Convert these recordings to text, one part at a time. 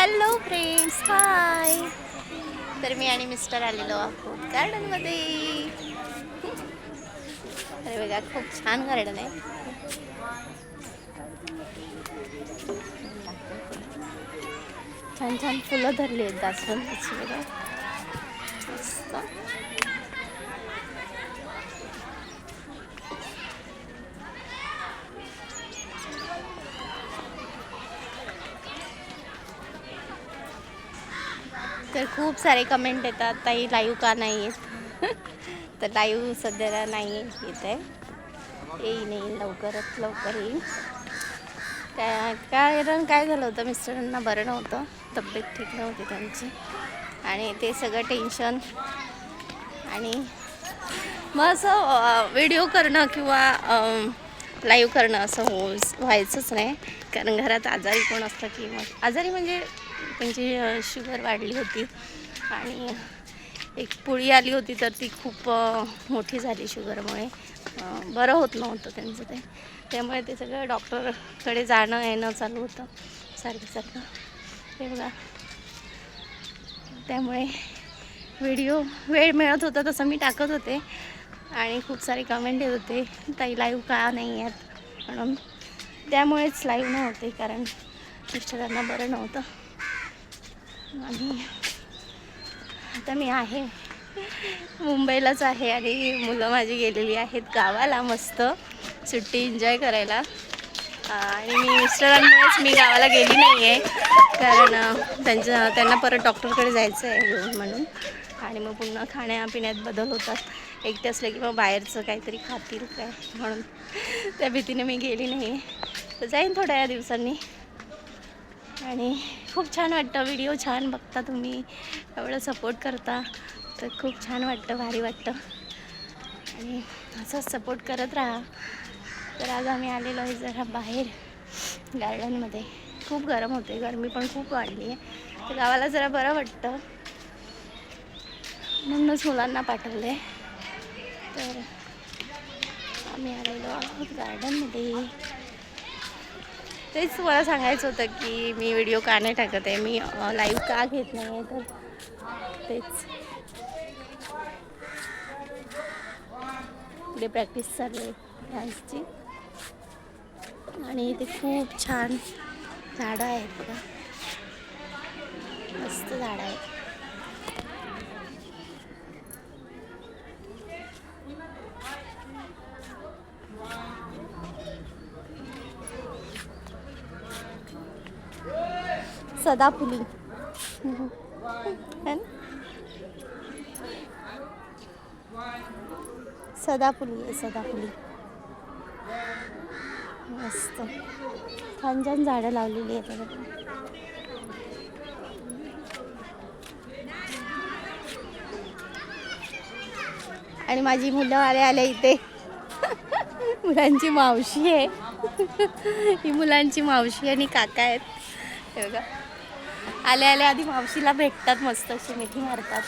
Hello friends, हाय. तर मी आणि mister आलेलो आहोत गार्डनमध्ये. अरे बघा, खूप छान गार्डन आहे. छान छान फुलं धरली आहेत जास्वंदीची बघा, मस्त. तर खूप सारे कमेंट येतात, ताई लाईव्ह का नाही येत. तर लाईव्ह सध्याला नाही येत आहे, येईल लवकरात लवकर येईल. कारण काय झालं होतं, मिस्टरांना बरं नव्हतं, तब्येत ठीक नव्हती त्यांची, आणि ते सगळं टेन्शन. आणि मग असं व्हिडिओ करणं किंवा लाईव्ह करणं असं व्हायचंच नाही. कारण घरात आजारी कोण असतं की मग आजारी म्हणजे त्यांची शुगर वाढली होती आणि एक पोळी आली होती, तर ती खूप मोठी झाली शुगरमुळे. बरं होत नव्हतं त्यांचं ते, त्यामुळे ते सगळं डॉक्टरकडे जाणं येणं चालू होतं सारखं. हे बघा, त्यामुळे व्हिडिओ वेळ मिळत होता तसं मी टाकत होते. आणि खूप सारे कमेंट येत होते, ताई लाईव्ह का नाही आहेत म्हणून. त्यामुळेच लाईव्ह नव्हते, कारण मिस्टरांना बरं नव्हतं. आणि आता मी आहे मुंबईलाच आहे, आणि मुलं माझी गेलेली आहेत गावाला मस्त सुट्टी एन्जॉय करायला. आणि मिस्टरांमुळेच मी गावाला गेली नाही आहे, कारण त्यांना परत डॉक्टरकडे जायचं आहे घेऊन म्हणून. आणि मग पुन्हा खाण्यापिण्यात बदल होतात, एकटे असले की मग बाहेरचं काहीतरी खातील काय म्हणून त्या भीतीने मी गेली नाही. तर जाईन थोड्या दिवसांनी. आणि खूप छान वाटतं, व्हिडिओ छान बघता तुम्ही, एवढं सपोर्ट करता, तर खूप छान वाटतं, भारी वाटतं. आणि असंच सपोर्ट करत राहा. तर आज आम्ही आलेलो आहे जरा बाहेर गार्डनमध्ये. खूप गरम होते, गरमी पण खूप वाढली आहे, तर गावाला जरा बरं वाटतं, म्हणूनच मुलांना पाठवले. तर आम्ही आलेलो आहोत गार्डनमध्ये. तेच मला सांगायचं होतं की मी व्हिडिओ का नाही टाकत आहे, मी लाईव्ह का घेत नाही आहे. तर तेच पुढे प्रॅक्टिस चालू आहे डान्सची. आणि इथे खूप छान झाडं आहेत बघा, मस्त झाडं आहेत. सदाफुली सदाफुली आहे, सदाफुली मस्त. छान छान झाडं लावलेली आहेत. आणि माझी मुलं आले इथे. मुलांची मावशी आहे ही, मुलांची मावशी आणि काका आहेत. हे बघा, आले आधी मावशीला भेटतात, मस्त अशी मिठी मारतात.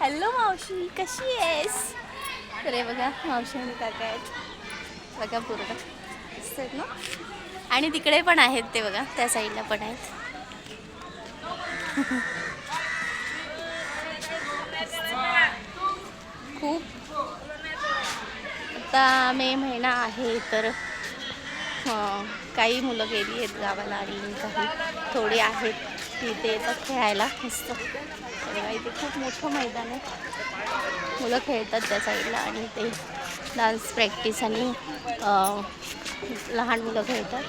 हॅलो मावशी, कशी आहेस? तर हे बघा, मावशी आणि काका आहेत बघा, पूर्ण मस्त आहेत ना. आणि तिकडे पण आहेत ते बघा, त्या साईडला पण आहेत. खूप आता मे महिना आहे, तर काही मुलं गेली आहेत गावाला आणि काही थोडी आहेत तिथे येतात खेळायला मस्त. तेव्हा इथे खूप मोठं मैदान आहे, मुलं खेळतात त्या साईडला, आणि ते डान्स प्रॅक्टिस आणि लहान मुलं खेळतात.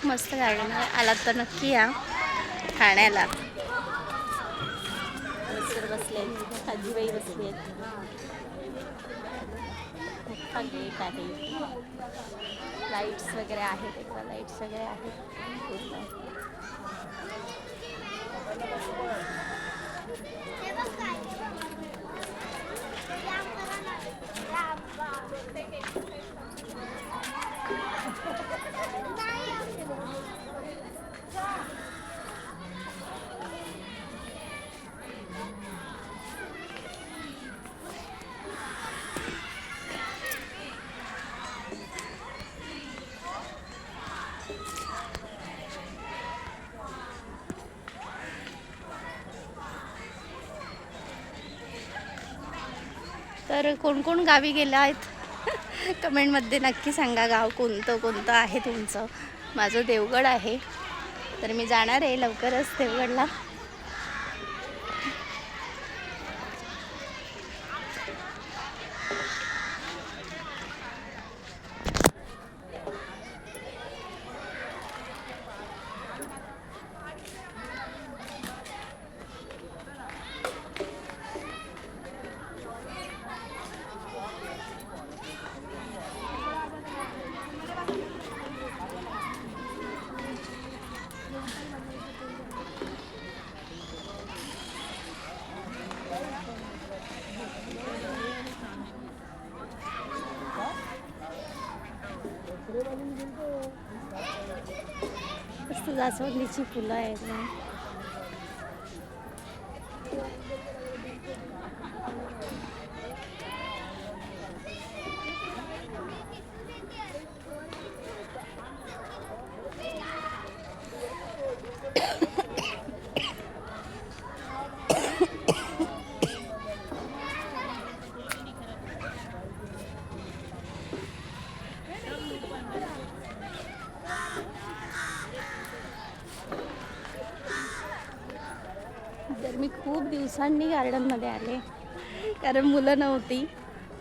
मस्त गार्डन आहे, आलात तर नक्की या ठाण्याला. मिस्टर बसले, आजीबाई बसली आहेत. मोठा गेट आहे, लाईट्स वगैरे आहेत, एकदा लाईट्स वगैरे आहेत पूर्ण. तर कोण कोण गावी गेला आहेत कमेंटमध्ये नक्की सांगा, गाव कोणतं कोणतं आहे तुमचं. माझं देवगड आहे, तर मी जाणार आहे लवकरच देवगडला. मस्त जास्वंदीची फुलं आहेत ना. तर मी खूप दिवसांनी गार्डनमध्ये आले, कारण मुलं नव्हती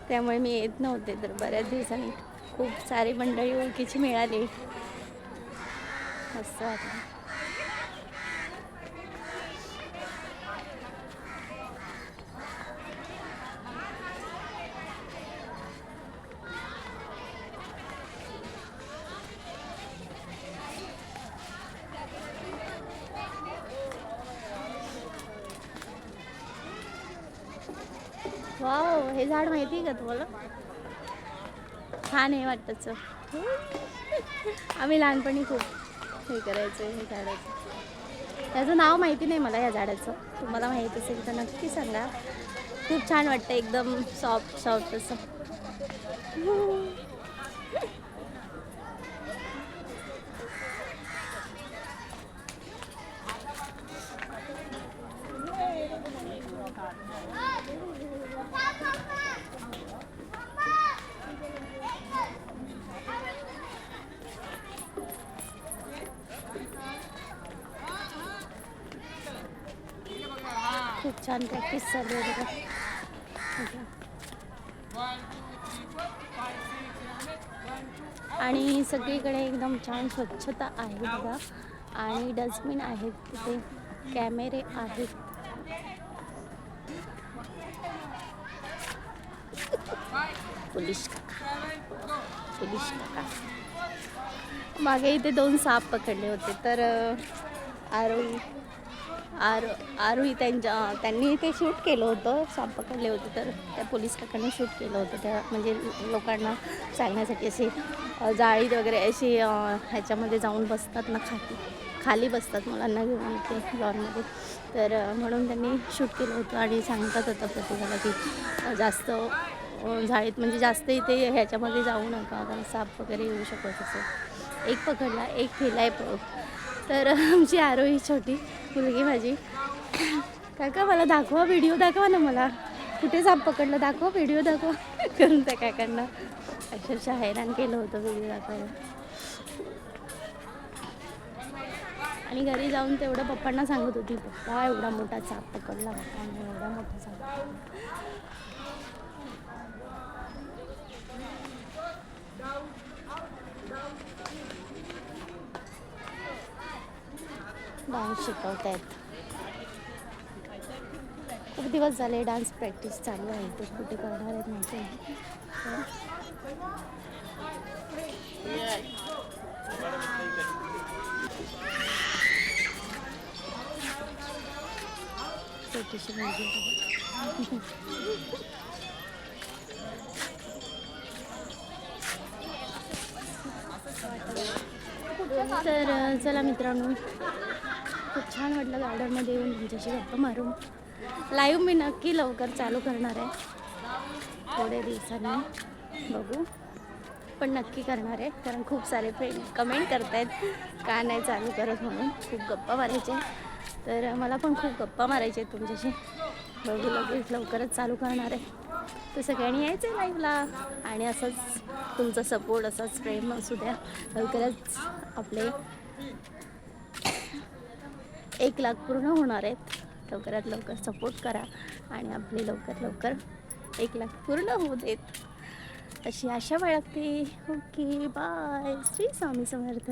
त्यामुळे मी येत नव्हते. तर बऱ्याच दिवसांनी खूप सारी मंडळी ओळखीची मिळाली, मस्त वाटलं. वाव, हे झाड माहिती आहे का तुम्हाला? छान आहे वाटतंच. आम्ही लहानपणी खूप हे करायचं हे झाडाचं. त्याचं नाव माहिती नाही मला या झाडाचं, तुम्हाला माहीत असेल तर नक्की सांगा. खूप छान वाटतं, एकदम सॉफ्ट सॉफ्ट असं. खूप छान प्रॅक्टिस चालू आहे बघा. आणि सगळीकडे एकदम छान स्वच्छता आहे बघा. आणि डस्टबिन आहेत तिथे, कॅमेरे आहेत. पोलीस काका मागे इथे 2 साप पकडले होते. तर आरोही त्यांनी ते शूट केलं होतं, साप पकडले होते. तर त्या पोलीस काकांनी शूट केलं होतं, त्या म्हणजे लोकांना सांगण्यासाठी. असे जाळीत वगैरे अशी ह्याच्यामध्ये जाऊन बसतात ना, खाली बसतात मुलांना घेऊन ते लॉनमध्ये. तर म्हणून त्यांनी शूट केलं होतं आणि सांगतात होतं प्रत्येकाला की जास्त झाडीत म्हणजे जास्त इथे ह्याच्यामध्ये जाऊ नका, कारण साप वगैरे येऊ शकत असं. एक पकडला, एक केलाय पळत. तर आमची आरोही छोटी मुलगी माझी, काका मला दाखवा, व्हिडिओ दाखवा ना, मला कुठे साप पकडलं दाखवा, व्हिडिओ दाखवा करून त्या काकांना अक्षरशः हैराण केलं होतं व्हिडिओ दाखवायला. आणि घरी जाऊन तेवढं पप्पांना सांगत होती, पप्पा एवढा मोठा साप पकडला, पप्पांना एवढा मोठा साप. डान्स शिकवतायत. खूप दिवस झाले डान्स प्रॅक्टिस चालू आहे, ते कुठे करणार आहेत माहिती. छोटीशी मुलगी. तर चला मित्रांनो, खूप छान वाटलं गार्डनमध्ये येऊन तुमच्याशी गप्पा मारून. लाईव्ह मी नक्की लवकर चालू करणार आहे, थोड्या दिवसांनी बघू, पण नक्की करणार आहे. कारण खूप सारे फ्रेंड कमेंट करतायत का नाही चालू करत म्हणून. खूप गप्पा मारायचे, तर मला पण खूप गप्पा मारायचे आहेत तुमच्याशी. बघू लगेच लवकरच चालू करणार आहे. तर सगळ्यांनी यायचं आहे लाईव्हला आणि असंच तुमचा सपोर्ट असाच प्रेम असू द्या. लवकरच आपले 1 लाख पूर्ण होणार आहेत. लवकरात लवकर सपोर्ट करा आणि आपले लवकर 1 लाख पूर्ण होऊ देत अशी आशा बाळगते. Okay bye. श्री स्वामी समर्थ.